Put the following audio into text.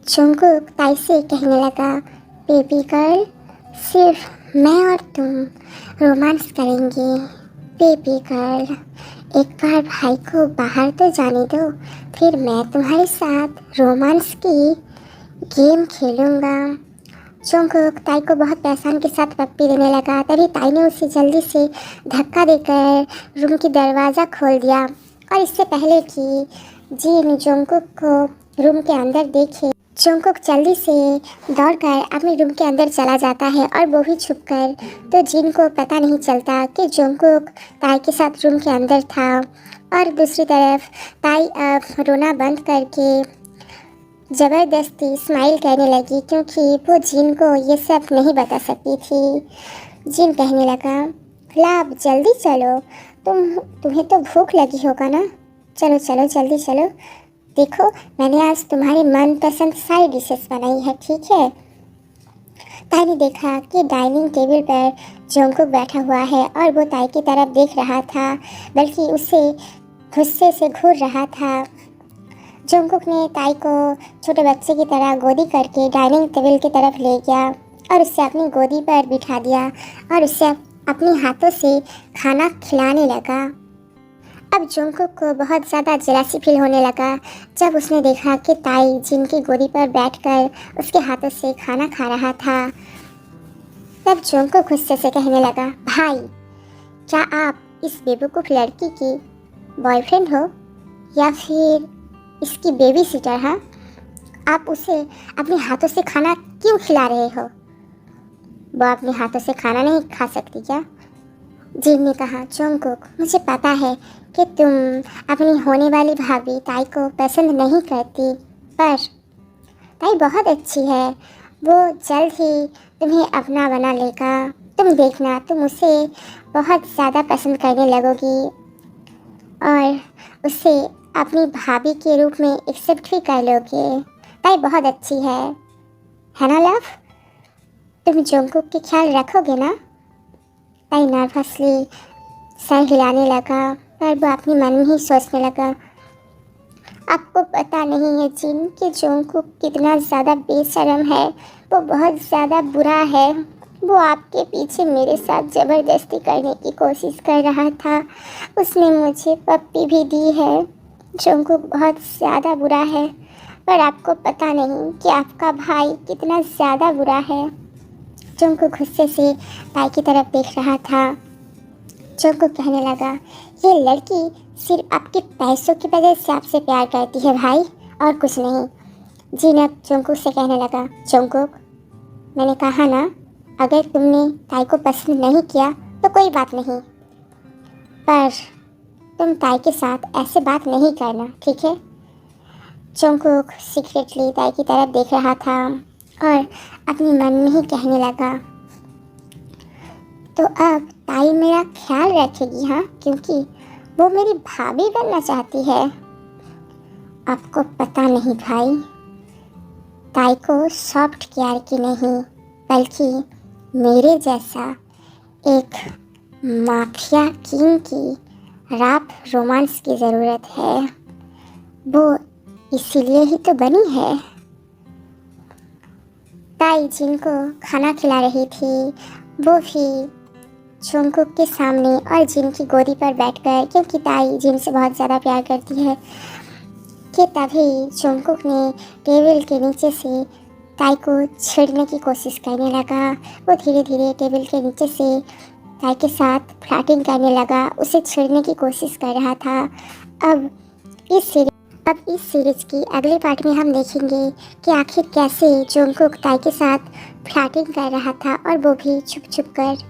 Jungkook ताई से कहने लगा, बेबी गर्ल, सिर्फ मैं और तुम रोमांस करेंगे। बेबी गर्ल, एक बार भाई को बाहर तो जाने दो, फिर मैं तुम्हारे साथ रोमांस की गेम खेलूँगा। जंगकुक ताई को बहुत परेशान के साथ पप्पी देने लगा। तभी ताई ने उसे जल्दी से धक्का देकर रूम की दरवाज़ा खोल दिया, और इससे पहले कि जिन जंगकुक को रूम के अंदर देखे, जंगकुक जल्दी से दौड़कर अपने रूम के अंदर चला जाता है, और वो भी छुपकर। तो जिन को पता नहीं चलता कि जंगकुक ताई के साथ रूम के अंदर था। और दूसरी तरफ ताई अब रोना बंद करके ज़बरदस्ती स्माइल करने लगी, क्योंकि वो जिन को ये सब नहीं बता सकती थी। जिन कहने लगा, लाभ जल्दी चलो, तुम्हें तो भूख लगी होगा ना। चलो चलो जल्दी चलो, देखो मैंने आज तुम्हारी मनपसंद सारी डिशेस बनाई है, ठीक है। ताई ने देखा कि डाइनिंग टेबल पर जंगकुक बैठा हुआ है, और वो ताई की तरफ देख रहा था, बल्कि उसे गुस्से से घूर रहा था। जंगकुक ने ताई को छोटे बच्चे की तरह गोदी करके डाइनिंग टेबल की तरफ ले गया, और उससे अपनी गोदी पर बिठा दिया, और उससे अपने हाथों से खाना खिलाने लगा। अब जंगकुक को बहुत ज़्यादा जेलसी फील होने लगा, जब उसने देखा कि ताई जिनकी गोदी पर बैठकर उसके हाथों से खाना खा रहा था। तब जंगकुक गुस्से से कहने लगा, भाई, क्या आप इस बेवकूफ़ लड़की की बॉयफ्रेंड हो या फिर इसकी बेबी सीटर? हाँ, आप उसे अपने हाथों से खाना क्यों खिला रहे हो? वो अपने हाथों से खाना नहीं खा सकती क्या? जिन ने कहा, जंगकुक, मुझे पता है कि तुम अपनी होने वाली भाभी ताई को पसंद नहीं करती, पर ताई बहुत अच्छी है, वो जल्द ही तुम्हें अपना बना लेगा। तुम देखना, तुम उसे बहुत ज़्यादा पसंद करने लगोगी, और उसे अपनी भाभी के रूप में एक्सेप्ट भी कर लोगे। ताई बहुत अच्छी है ना लव? तुम जंगकुक के ख्याल रखोगे ना? ताई नर्वसली सर हिलाने लगा, पर वो अपने मन में ही सोचने लगा, आपको पता नहीं है जिन कि जंगकुक कितना ज़्यादा बेशर्म है, वो बहुत ज़्यादा बुरा है। वो आपके पीछे मेरे साथ ज़बरदस्ती करने की कोशिश कर रहा था, उसने मुझे पप्पी भी दी है। जंगकुक बहुत ज़्यादा बुरा है, पर आपको पता नहीं कि आपका भाई कितना ज़्यादा बुरा है। जंगकुक गुस्से से ताई की तरफ देख रहा था। जंगकुक कहने लगा, ये लड़की सिर्फ आपके पैसों की वजह से आपसे प्यार करती है भाई, और कुछ नहीं। जीनब जंगकुक से कहने लगा, जंगकुक, मैंने कहा ना, अगर तुमने ताई को पसंद नहीं किया तो कोई बात नहीं, पर तुम ताई के साथ ऐसे बात नहीं करना, ठीक है। जंगकुक सीक्रेटली ताई की तरफ देख रहा था, और अपने मन में ही कहने लगा, तो अब ताई मेरा ख्याल रखेगी, हाँ, क्योंकि वो मेरी भाभी बनना चाहती है। आपको पता नहीं भाई, ताई को सॉफ्ट केयर की नहीं, बल्कि मेरे जैसा एक माफिया किंग की रैप रोमांस की ज़रूरत है। वो इसीलिए ही तो बनी है। ताई जिनको खाना खिला रही थी, वो भी जंगकुक के सामने और जिन की गोदी पर बैठकर, क्योंकि ताई जिन से बहुत ज़्यादा प्यार करती है, कि तभी जंगकुक ने टेबल के नीचे से ताई को छेड़ने की कोशिश करने लगा। वो धीरे धीरे टेबल के नीचे से ताई के साथ फ्लर्टिंग करने लगा, उसे छेड़ने की कोशिश कर रहा था। अब इस सीरीज़ की अगले पार्ट में हम देखेंगे कि आखिर कैसे जंगकुक ताई के साथ फ्लर्टिंग कर रहा था, और वो भी छुप छुप कर।